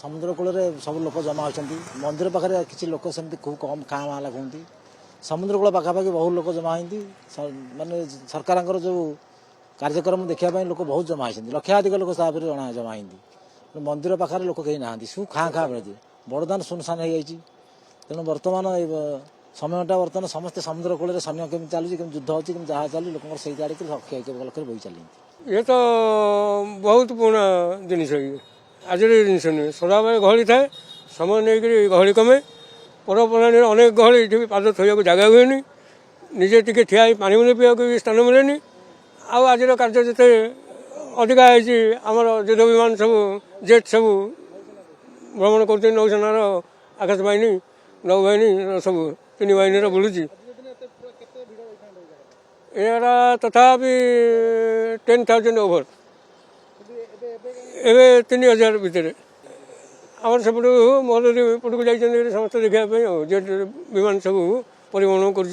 ସମୁଦ୍ର କୂଳରେ ସବୁ ଲୋକ ଜମା ହେଉଛନ୍ତି। ମନ୍ଦିର ପାଖରେ କିଛି ଲୋକ ସେମିତି ଖୁବ୍ କମ୍ ଖାଁ ମାଁ ଲାଗୁଛନ୍ତି। ସମୁଦ୍ର କୂଳ ପାଖାପାଖି ବହୁତ ଲୋକ ଜମା ହେଇଛନ୍ତି। ମାନେ ସରକାରଙ୍କର ଯେଉଁ କାର୍ଯ୍ୟକ୍ରମ ଦେଖିବା ପାଇଁ ଲୋକ ବହୁତ ଜମା ହେଇଛନ୍ତି। ଲକ୍ଷାଧିକ ଲୋକ ତାପରେ ଜମା ହେଇଛନ୍ତି। ମନ୍ଦିର ପାଖରେ ଲୋକ କେହି ନାହାନ୍ତି। ସବୁ ଖାଁ ଖାଁ ବେଳେଛି ବଡ଼ଦାନ ଶୂନଶାନ ହେଇଯାଇଛି। ତେଣୁ ବର୍ତ୍ତମାନ ଏଇ ସମୟଟା ବର୍ତ୍ତମାନ ସମସ୍ତେ ସମୁଦ୍ର କୂଳରେ ସମୟ କେମିତି ଚାଲୁଛି, କେମିତି ଯୁଦ୍ଧ ହେଉଛି, କେମିତି ଯାହା ଚାଲୁଛି ଲୋକଙ୍କର ସେଇଟା ଆଡ଼ିକି ଲକ୍ଷ୍ୟରେ ବହି ଚାଲିଛନ୍ତି। ये तो बहुत पुराना जिनिस आज जिन सदाबले गहली थाए समय नहीं गहली कमे पर्वपर्वाणी अनेक गहली ये पाद थोड़ा जगह हुए निजे टी ठिया पानी मुझे पीवा भी स्थान मिले आज कार्य जिते अधिका आमर युद्ध विमान सब जेट सब भ्रमण कर नौसेनार आकाश बाहिनी नौबाहिनी सब तीन बाहिनी बुलूची एरा तथापि 10,000 ओवर एवं 3,000 भितर आम सेपट महोदय पटक जाइए समस्त देखापी जेट विमान सब परिवहन कर।